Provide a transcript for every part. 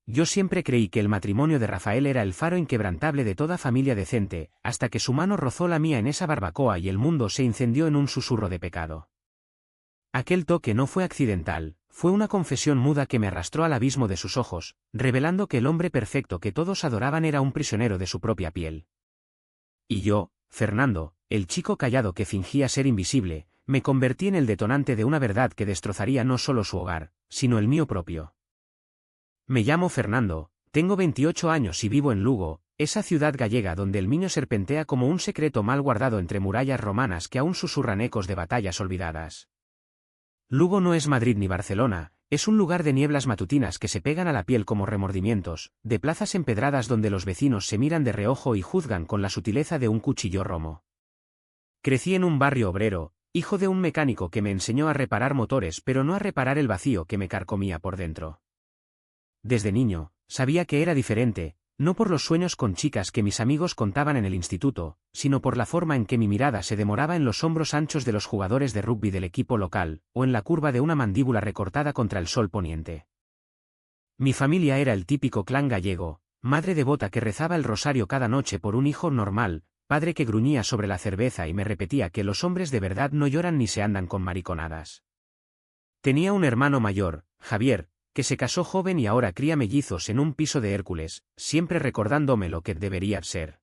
Yo siempre creí que el matrimonio de Rafael era el faro inquebrantable de toda familia decente, hasta que su mano rozó la mía en esa barbacoa y el mundo se incendió en un susurro de pecado. Aquel toque no fue accidental, fue una confesión muda que me arrastró al abismo de sus ojos, revelando que el hombre perfecto que todos adoraban era un prisionero de su propia piel. Y yo, Fernando, el chico callado que fingía ser invisible, me convertí en el detonante de una verdad que destrozaría no solo su hogar, sino el mío propio. Me llamo Fernando, tengo 28 años y vivo en Lugo, esa ciudad gallega donde el Miño serpentea como un secreto mal guardado entre murallas romanas que aún susurran ecos de batallas olvidadas. Lugo no es Madrid ni Barcelona, es un lugar de nieblas matutinas que se pegan a la piel como remordimientos, de plazas empedradas donde los vecinos se miran de reojo y juzgan con la sutileza de un cuchillo romo. Crecí en un barrio obrero, hijo de un mecánico que me enseñó a reparar motores pero no a reparar el vacío que me carcomía por dentro. Desde niño, sabía que era diferente, no por los sueños con chicas que mis amigos contaban en el instituto, sino por la forma en que mi mirada se demoraba en los hombros anchos de los jugadores de rugby del equipo local, o en la curva de una mandíbula recortada contra el sol poniente. Mi familia era el típico clan gallego, madre devota que rezaba el rosario cada noche por un hijo normal, padre que gruñía sobre la cerveza y me repetía que los hombres de verdad no lloran ni se andan con mariconadas. Tenía un hermano mayor, Javier, que se casó joven y ahora cría mellizos en un piso de Hércules, siempre recordándome lo que debería ser.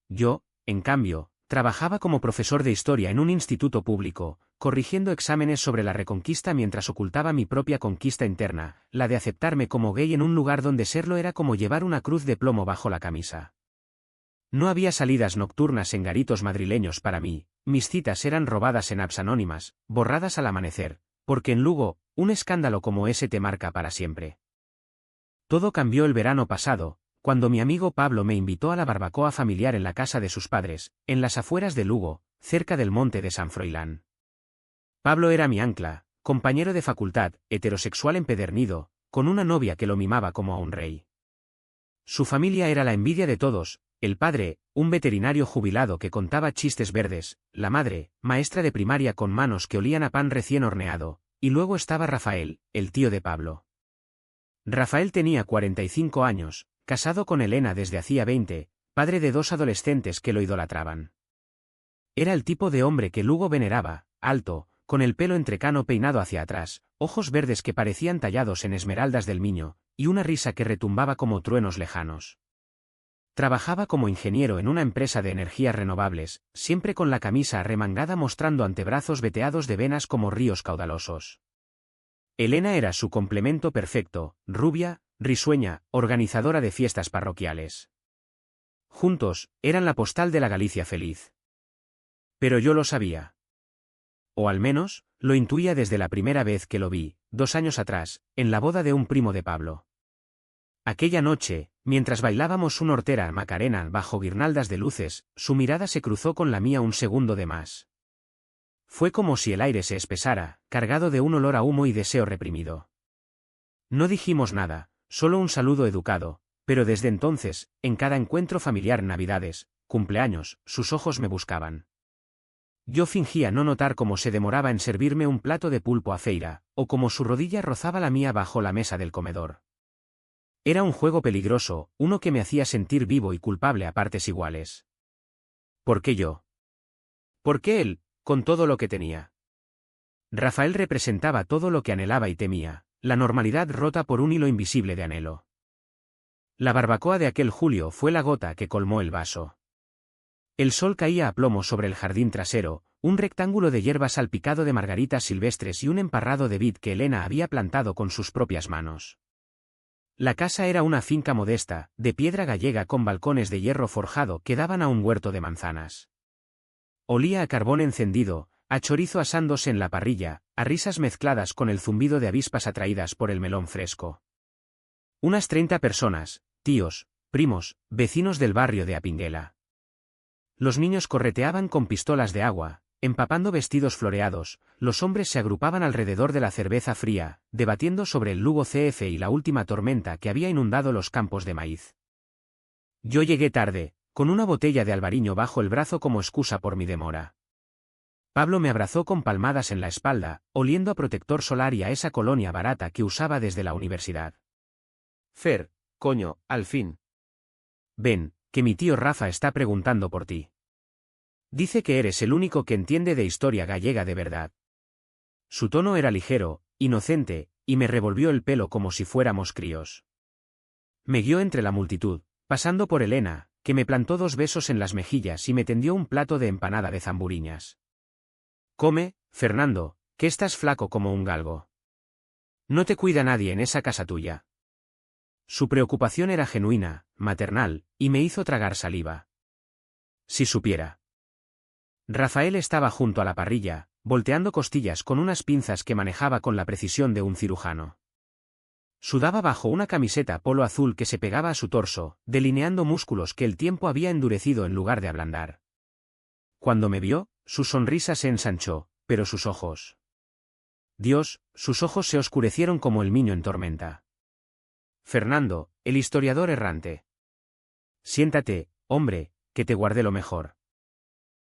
Yo, en cambio, trabajaba como profesor de historia en un instituto público, corrigiendo exámenes sobre la Reconquista mientras ocultaba mi propia conquista interna, la de aceptarme como gay en un lugar donde serlo era como llevar una cruz de plomo bajo la camisa. No había salidas nocturnas en garitos madrileños para mí, mis citas eran robadas en apps anónimas, borradas al amanecer, porque en Lugo, un escándalo como ese te marca para siempre. Todo cambió el verano pasado, cuando mi amigo Pablo me invitó a la barbacoa familiar en la casa de sus padres, en las afueras de Lugo, cerca del monte de San Froilán. Pablo era mi ancla, compañero de facultad, heterosexual empedernido, con una novia que lo mimaba como a un rey. Su familia era la envidia de todos, el padre, un veterinario jubilado que contaba chistes verdes, la madre, maestra de primaria con manos que olían a pan recién horneado, y luego estaba Rafael, el tío de Pablo. Rafael tenía 45 años, casado con Elena desde hacía 20, padre de 2 adolescentes que lo idolatraban. Era el tipo de hombre que Lugo veneraba, alto, con el pelo entrecano peinado hacia atrás, ojos verdes que parecían tallados en esmeraldas del Miño, y una risa que retumbaba como truenos lejanos. Trabajaba como ingeniero en una empresa de energías renovables, siempre con la camisa arremangada mostrando antebrazos veteados de venas como ríos caudalosos. Elena era su complemento perfecto, rubia, risueña, organizadora de fiestas parroquiales. Juntos, eran la postal de la Galicia feliz. Pero yo lo sabía. O al menos, lo intuía desde la primera vez que lo vi, 2 años atrás, en la boda de un primo de Pablo. Aquella noche, mientras bailábamos una hortera Macarena bajo guirnaldas de luces, su mirada se cruzó con la mía un segundo de más. Fue como si el aire se espesara, cargado de un olor a humo y deseo reprimido. No dijimos nada, solo un saludo educado, pero desde entonces, en cada encuentro familiar, navidades, cumpleaños, sus ojos me buscaban. Yo fingía no notar cómo se demoraba en servirme un plato de pulpo a feira, o cómo su rodilla rozaba la mía bajo la mesa del comedor. Era un juego peligroso, uno que me hacía sentir vivo y culpable a partes iguales. ¿Por qué yo? ¿Por qué él, con todo lo que tenía? Rafael representaba todo lo que anhelaba y temía, la normalidad rota por un hilo invisible de anhelo. La barbacoa de aquel julio fue la gota que colmó el vaso. El sol caía a plomo sobre el jardín trasero, un rectángulo de hierba salpicado de margaritas silvestres y un emparrado de vid que Elena había plantado con sus propias manos. La casa era una finca modesta, de piedra gallega con balcones de hierro forjado que daban a un huerto de manzanas. Olía a carbón encendido, a chorizo asándose en la parrilla, a risas mezcladas con el zumbido de avispas atraídas por el melón fresco. Unas 30 personas, tíos, primos, vecinos del barrio de Apinguela. Los niños correteaban con pistolas de agua, empapando vestidos floreados, los hombres se agrupaban alrededor de la cerveza fría, debatiendo sobre el Lugo CF y la última tormenta que había inundado los campos de maíz. Yo llegué tarde, con una botella de albariño bajo el brazo como excusa por mi demora. Pablo me abrazó con palmadas en la espalda, oliendo a protector solar y a esa colonia barata que usaba desde la universidad. Fer, coño, al fin. Ven, que mi tío Rafa está preguntando por ti. Dice que eres el único que entiende de historia gallega de verdad. Su tono era ligero, inocente, y me revolvió el pelo como si fuéramos críos. Me guió entre la multitud, pasando por Elena, que me plantó 2 besos en las mejillas y me tendió un plato de empanada de zamburiñas. Come, Fernando, que estás flaco como un galgo. No te cuida nadie en esa casa tuya. Su preocupación era genuina, maternal, y me hizo tragar saliva. Si supiera. Rafael estaba junto a la parrilla, volteando costillas con unas pinzas que manejaba con la precisión de un cirujano. Sudaba bajo una camiseta polo azul que se pegaba a su torso, delineando músculos que el tiempo había endurecido en lugar de ablandar. Cuando me vio, su sonrisa se ensanchó, pero sus ojos. Dios, sus ojos se oscurecieron como el niño en tormenta. Fernando, el historiador errante. Siéntate, hombre, que te guardé lo mejor.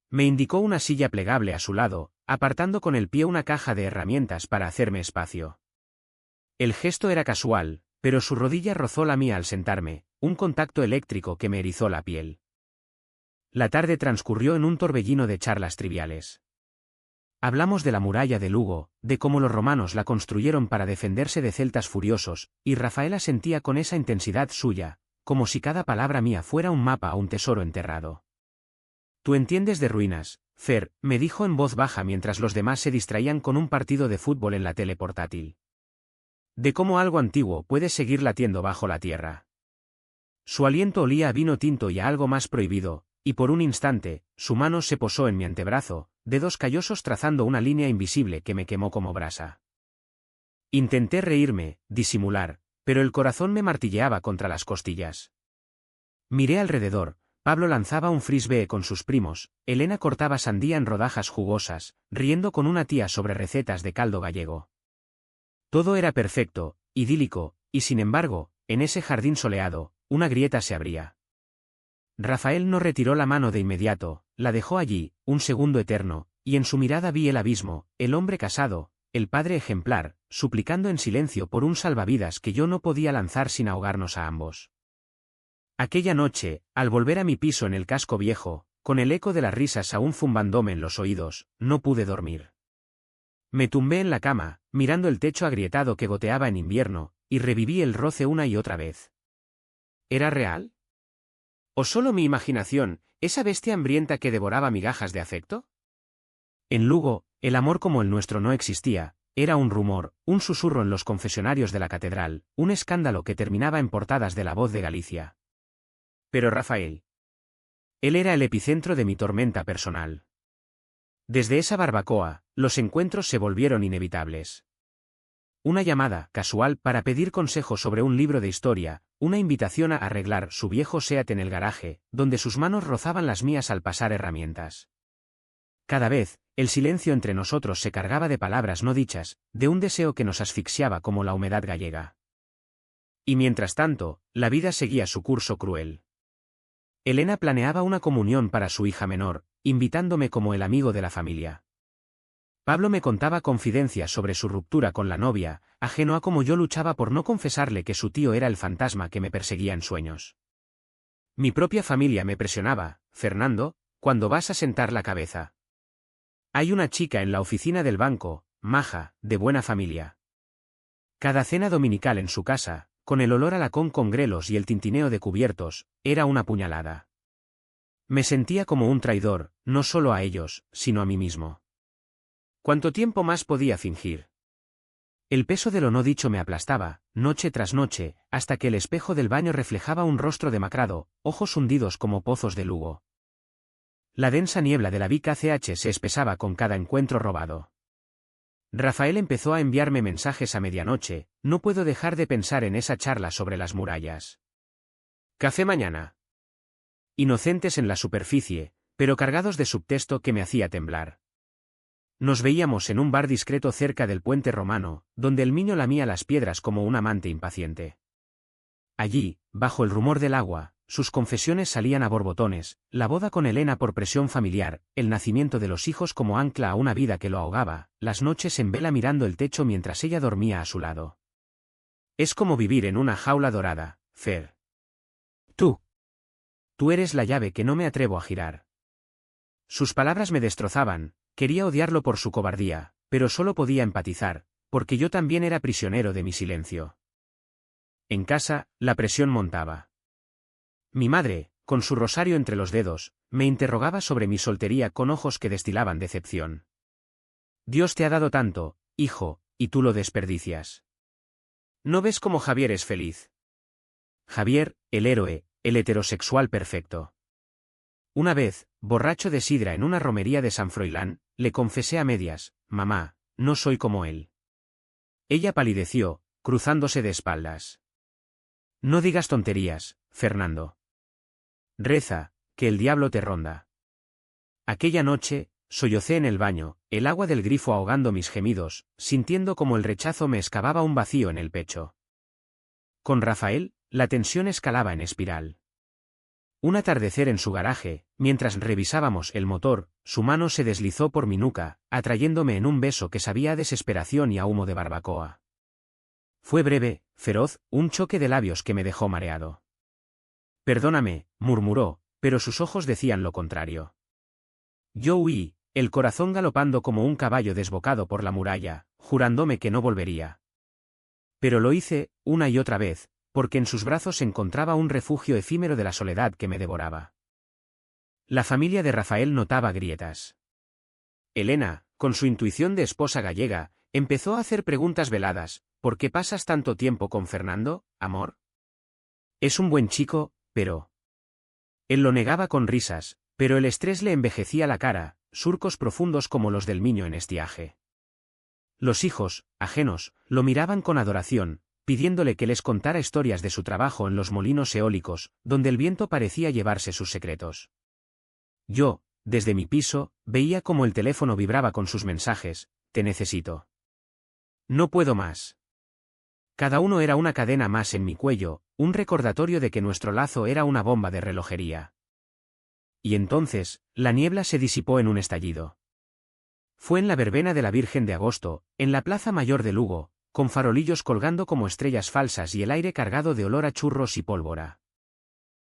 Me indicó una silla plegable a su lado, apartando con el pie una caja de herramientas para hacerme espacio. El gesto era casual, pero su rodilla rozó la mía al sentarme, un contacto eléctrico que me erizó la piel. La tarde transcurrió en un torbellino de charlas triviales. Hablamos de la muralla de Lugo, de cómo los romanos la construyeron para defenderse de celtas furiosos, y Rafaela sentía con esa intensidad suya, como si cada palabra mía fuera un mapa a un tesoro enterrado. Tú entiendes de ruinas, Fer, me dijo en voz baja mientras los demás se distraían con un partido de fútbol en la tele portátil. De cómo algo antiguo puede seguir latiendo bajo la tierra. Su aliento olía a vino tinto y a algo más prohibido, y por un instante, su mano se posó en mi antebrazo, dedos callosos trazando una línea invisible que me quemó como brasa. Intenté reírme, disimular, pero el corazón me martilleaba contra las costillas. Miré alrededor. Pablo lanzaba un frisbee con sus primos, Elena cortaba sandía en rodajas jugosas, riendo con una tía sobre recetas de caldo gallego. Todo era perfecto, idílico, y sin embargo, en ese jardín soleado, una grieta se abría. Rafael no retiró la mano de inmediato, la dejó allí, un segundo eterno, y en su mirada vi el abismo, el hombre casado, el padre ejemplar, suplicando en silencio por un salvavidas que yo no podía lanzar sin ahogarnos a ambos. Aquella noche, al volver a mi piso en el casco viejo, con el eco de las risas aún zumbándome en los oídos, no pude dormir. Me tumbé en la cama, mirando el techo agrietado que goteaba en invierno, y reviví el roce una y otra vez. ¿Era real? ¿O solo mi imaginación, esa bestia hambrienta que devoraba migajas de afecto? En Lugo, el amor como el nuestro no existía, era un rumor, un susurro en los confesionarios de la catedral, un escándalo que terminaba en portadas de La Voz de Galicia. Pero Rafael. Él era el epicentro de mi tormenta personal. Desde esa barbacoa, los encuentros se volvieron inevitables. Una llamada, casual, para pedir consejo sobre un libro de historia, una invitación a arreglar su viejo Seat en el garaje, donde sus manos rozaban las mías al pasar herramientas. Cada vez, el silencio entre nosotros se cargaba de palabras no dichas, de un deseo que nos asfixiaba como la humedad gallega. Y mientras tanto, la vida seguía su curso cruel. Elena planeaba una comunión para su hija menor, invitándome como el amigo de la familia. Pablo me contaba confidencias sobre su ruptura con la novia, ajeno a cómo yo luchaba por no confesarle que su tío era el fantasma que me perseguía en sueños. Mi propia familia me presionaba, Fernando, ¿cuándo vas a sentar la cabeza? Hay una chica en la oficina del banco, maja, de buena familia. Cada cena dominical en su casa, con el olor a lacón con grelos y el tintineo de cubiertos, era una puñalada. Me sentía como un traidor, no solo a ellos, sino a mí mismo. ¿Cuánto tiempo más podía fingir? El peso de lo no dicho me aplastaba, noche tras noche, hasta que el espejo del baño reflejaba un rostro demacrado, ojos hundidos como pozos de Lugo. La densa niebla de la Vic ACH se espesaba con cada encuentro robado. Rafael empezó a enviarme mensajes a medianoche, no puedo dejar de pensar en esa charla sobre las murallas. Café mañana. Inocentes en la superficie, pero cargados de subtexto que me hacía temblar. Nos veíamos en un bar discreto cerca del puente romano, donde el niño lamía las piedras como un amante impaciente. Allí, bajo el rumor del agua, sus confesiones salían a borbotones, la boda con Elena por presión familiar, el nacimiento de los hijos como ancla a una vida que lo ahogaba, las noches en vela mirando el techo mientras ella dormía a su lado. Es como vivir en una jaula dorada, Fer. Tú eres la llave que no me atrevo a girar. Sus palabras me destrozaban, quería odiarlo por su cobardía, pero solo podía empatizar, porque yo también era prisionero de mi silencio. En casa, la presión montaba. Mi madre, con su rosario entre los dedos, me interrogaba sobre mi soltería con ojos que destilaban decepción. Dios te ha dado tanto, hijo, y tú lo desperdicias. ¿No ves cómo Javier es feliz? Javier, el héroe, el heterosexual perfecto. Una vez, borracho de sidra en una romería de San Froilán, le confesé a medias: mamá, no soy como él. Ella palideció, cruzándose de espaldas. No digas tonterías, Fernando. Reza, que el diablo te ronda. Aquella noche, sollocé en el baño, el agua del grifo ahogando mis gemidos, sintiendo como el rechazo me excavaba un vacío en el pecho. Con Rafael, la tensión escalaba en espiral. Un atardecer en su garaje, mientras revisábamos el motor, su mano se deslizó por mi nuca, atrayéndome en un beso que sabía a desesperación y a humo de barbacoa. Fue breve, feroz, un choque de labios que me dejó mareado. Perdóname, murmuró, pero sus ojos decían lo contrario. Yo huí, el corazón galopando como un caballo desbocado por la muralla, jurándome que no volvería. Pero lo hice, una y otra vez, porque en sus brazos encontraba un refugio efímero de la soledad que me devoraba. La familia de Rafael notaba grietas. Elena, con su intuición de esposa gallega, empezó a hacer preguntas veladas: ¿por qué pasas tanto tiempo con Fernando, amor? Es un buen chico, pero... Él lo negaba con risas, pero el estrés le envejecía la cara, surcos profundos como los del niño en estiaje. Los hijos, ajenos, lo miraban con adoración, pidiéndole que les contara historias de su trabajo en los molinos eólicos, donde el viento parecía llevarse sus secretos. Yo, desde mi piso, veía cómo el teléfono vibraba con sus mensajes: te necesito. No puedo más. Cada uno era una cadena más en mi cuello, un recordatorio de que nuestro lazo era una bomba de relojería. Y entonces, la niebla se disipó en un estallido. Fue en la verbena de la Virgen de Agosto, en la Plaza Mayor de Lugo, con farolillos colgando como estrellas falsas y el aire cargado de olor a churros y pólvora.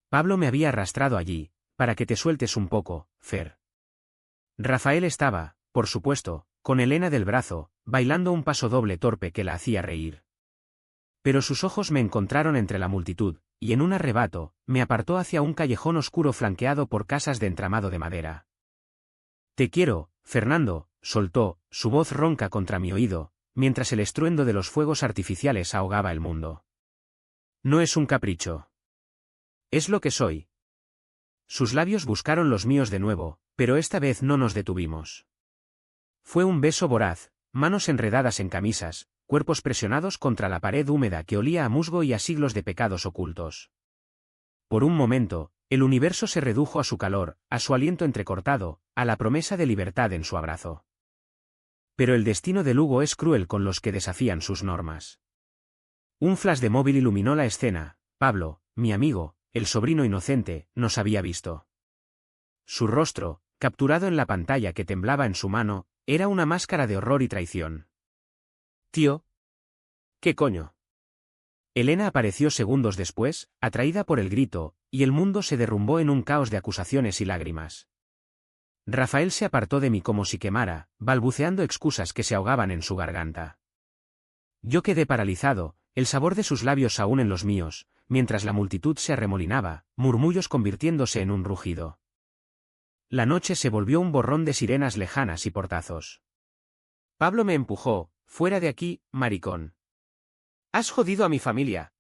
Pablo me había arrastrado allí, para que te sueltes un poco, Fer. Rafael estaba, por supuesto, con Elena del brazo, bailando un paso doble torpe que la hacía reír. Pero sus ojos me encontraron entre la multitud, y en un arrebato, me apartó hacia un callejón oscuro flanqueado por casas de entramado de madera. Te quiero, Fernando, soltó, su voz ronca contra mi oído, mientras el estruendo de los fuegos artificiales ahogaba el mundo. No es un capricho. Es lo que soy. Sus labios buscaron los míos de nuevo, pero esta vez no nos detuvimos. Fue un beso voraz, manos enredadas en camisas, cuerpos presionados contra la pared húmeda que olía a musgo y a siglos de pecados ocultos. Por un momento, el universo se redujo a su calor, a su aliento entrecortado, a la promesa de libertad en su abrazo. Pero el destino de Lugo es cruel con los que desafían sus normas. Un flash de móvil iluminó la escena. Pablo, mi amigo, el sobrino inocente, nos había visto. Su rostro, capturado en la pantalla que temblaba en su mano, era una máscara de horror y traición. Tío. ¿Qué coño? Elena apareció segundos después, atraída por el grito, y el mundo se derrumbó en un caos de acusaciones y lágrimas. Rafael se apartó de mí como si quemara, balbuceando excusas que se ahogaban en su garganta. Yo quedé paralizado, el sabor de sus labios aún en los míos, mientras la multitud se arremolinaba, murmullos convirtiéndose en un rugido. La noche se volvió un borrón de sirenas lejanas y portazos. Pablo me empujó: fuera de aquí, maricón. Has jodido a mi familia.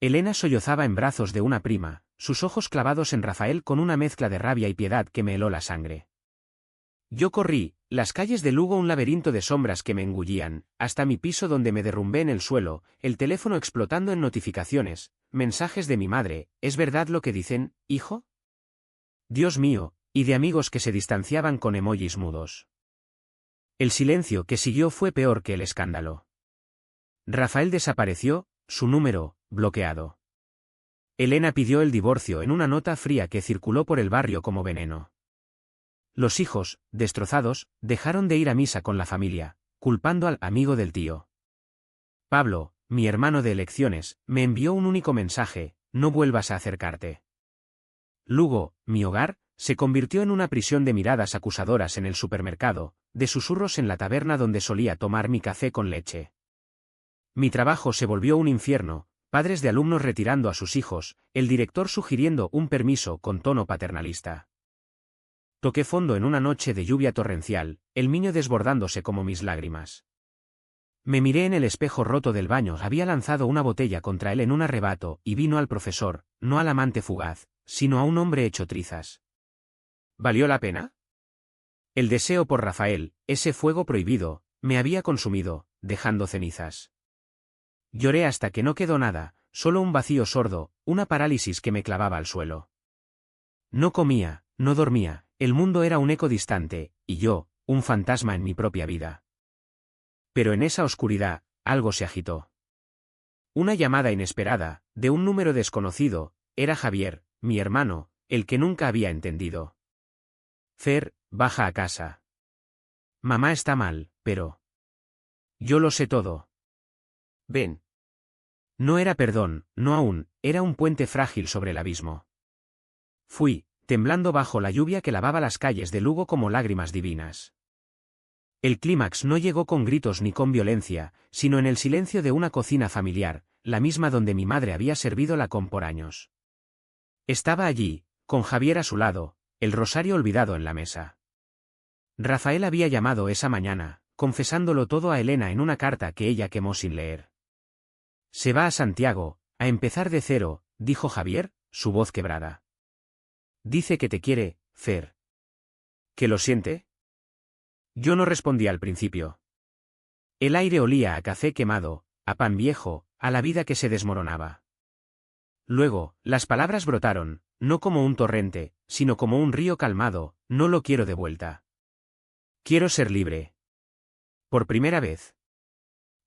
Elena sollozaba en brazos de una prima, sus ojos clavados en Rafael con una mezcla de rabia y piedad que me heló la sangre. Yo corrí, las calles de Lugo un laberinto de sombras que me engullían, hasta mi piso donde me derrumbé en el suelo, el teléfono explotando en notificaciones, mensajes de mi madre: ¿es verdad lo que dicen, hijo? Dios mío, y de amigos que se distanciaban con emojis mudos. El silencio que siguió fue peor que el escándalo. Rafael desapareció, su número, bloqueado. Elena pidió el divorcio en una nota fría que circuló por el barrio como veneno. Los hijos, destrozados, dejaron de ir a misa con la familia, culpando al amigo del tío. Pablo, mi hermano de elecciones, me envió un único mensaje: no vuelvas a acercarte. Lugo, mi hogar, se convirtió en una prisión de miradas acusadoras en el supermercado, de susurros en la taberna donde solía tomar mi café con leche. Mi trabajo se volvió un infierno, padres de alumnos retirando a sus hijos, el director sugiriendo un permiso con tono paternalista. Toqué fondo en una noche de lluvia torrencial, el Miño desbordándose como mis lágrimas. Me miré en el espejo roto del baño, había lanzado una botella contra él en un arrebato, y vino al profesor, no al amante fugaz, sino a un hombre hecho trizas. ¿Valió la pena? El deseo por Rafael, ese fuego prohibido, me había consumido, dejando cenizas. Lloré hasta que no quedó nada, solo un vacío sordo, una parálisis que me clavaba al suelo. No comía, no dormía, el mundo era un eco distante, y yo, un fantasma en mi propia vida. Pero en esa oscuridad, algo se agitó. Una llamada inesperada, de un número desconocido, era Javier, mi hermano, el que nunca había entendido. Fer, baja a casa. Mamá está mal, pero... Yo lo sé todo. Ven. No era perdón, no aún, era un puente frágil sobre el abismo. Fui, temblando bajo la lluvia que lavaba las calles de Lugo como lágrimas divinas. El clímax no llegó con gritos ni con violencia, sino en el silencio de una cocina familiar, la misma donde mi madre había servido la con por años. Estaba allí, con Javier a su lado, el rosario olvidado en la mesa. Rafael había llamado esa mañana, confesándolo todo a Elena en una carta que ella quemó sin leer. Se va a Santiago, a empezar de cero, dijo Javier, su voz quebrada. Dice que te quiere, Fer. ¿Que lo siente? Yo no respondí al principio. El aire olía a café quemado, a pan viejo, a la vida que se desmoronaba. Luego, las palabras brotaron, no como un torrente, sino como un río calmado: no lo quiero de vuelta. Quiero ser libre. Por primera vez.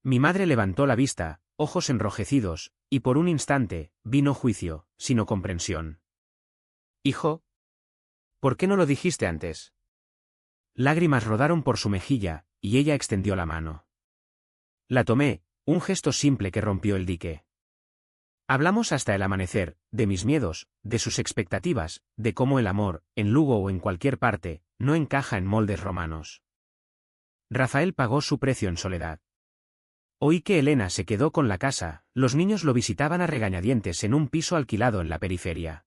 Mi madre levantó la vista, ojos enrojecidos, y por un instante, vi no juicio, sino comprensión. Hijo, ¿por qué no lo dijiste antes? Lágrimas rodaron por su mejilla, y ella extendió la mano. La tomé, un gesto simple que rompió el dique. Hablamos hasta el amanecer, de mis miedos, de sus expectativas, de cómo el amor, en Lugo o en cualquier parte, no encaja en moldes romanos. Rafael pagó su precio en soledad. Oí que Elena se quedó con la casa, los niños lo visitaban a regañadientes en un piso alquilado en la periferia.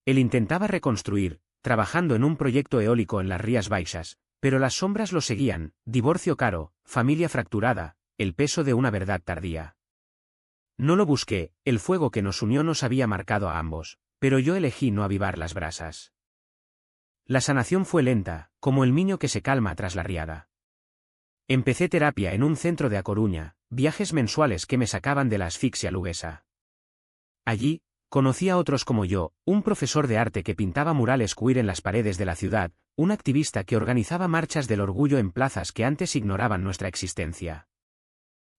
Él intentaba reconstruir, trabajando en un proyecto eólico en las Rías Baixas, pero las sombras lo seguían: divorcio caro, familia fracturada, el peso de una verdad tardía. No lo busqué, el fuego que nos unió nos había marcado a ambos, pero yo elegí no avivar las brasas. La sanación fue lenta, como el niño que se calma tras la riada. Empecé terapia en un centro de A Coruña, viajes mensuales que me sacaban de la asfixia luguesa. Allí, conocí a otros como yo, un profesor de arte que pintaba murales queer en las paredes de la ciudad, un activista que organizaba marchas del orgullo en plazas que antes ignoraban nuestra existencia.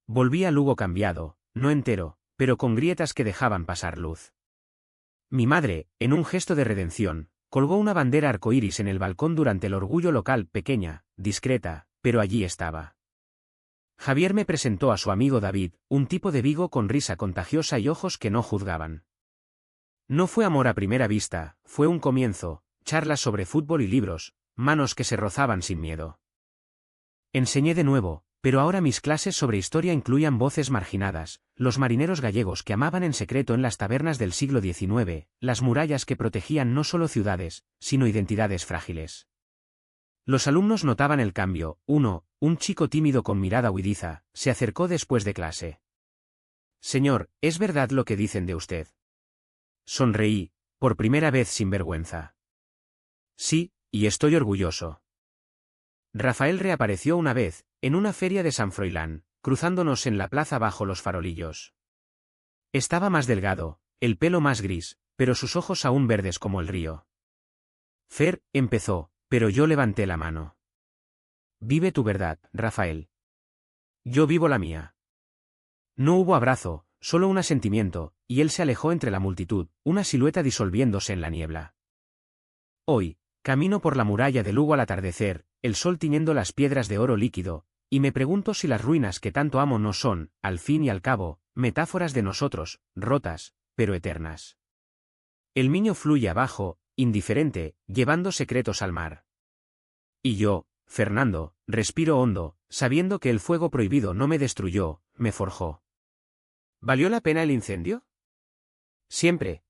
Volví a Lugo cambiado, no entero, pero con grietas que dejaban pasar luz. Mi madre, en un gesto de redención, colgó una bandera arcoíris en el balcón durante el orgullo local, pequeña, discreta, pero allí estaba. Javier me presentó a su amigo David, un tipo de Vigo con risa contagiosa y ojos que no juzgaban. No fue amor a primera vista, fue un comienzo: charlas sobre fútbol y libros, manos que se rozaban sin miedo. Enseñé de nuevo, pero ahora mis clases sobre historia incluían voces marginadas, los marineros gallegos que amaban en secreto en las tabernas del siglo XIX, las murallas que protegían no solo ciudades, sino identidades frágiles. Los alumnos notaban el cambio. Un chico tímido con mirada huidiza, se acercó después de clase. Señor, ¿es verdad lo que dicen de usted? Sonreí, por primera vez sin vergüenza. Sí, y estoy orgulloso. Rafael reapareció una vez, en una feria de San Froilán, cruzándonos en la plaza bajo los farolillos. Estaba más delgado, el pelo más gris, pero sus ojos aún verdes como el río. Fer, empezó, pero yo levanté la mano. Vive tu verdad, Rafael. Yo vivo la mía. No hubo abrazo, solo un asentimiento, y él se alejó entre la multitud, una silueta disolviéndose en la niebla. Hoy, camino por la muralla de Lugo al atardecer, el sol tiñendo las piedras de oro líquido, Y me pregunto si las ruinas que tanto amo no son, al fin y al cabo, metáforas de nosotros, rotas, pero eternas. El Miño fluye abajo, indiferente, llevando secretos al mar. Y yo, Fernando, respiro hondo, sabiendo que el fuego prohibido no me destruyó, me forjó. ¿Valió la pena el incendio? Siempre,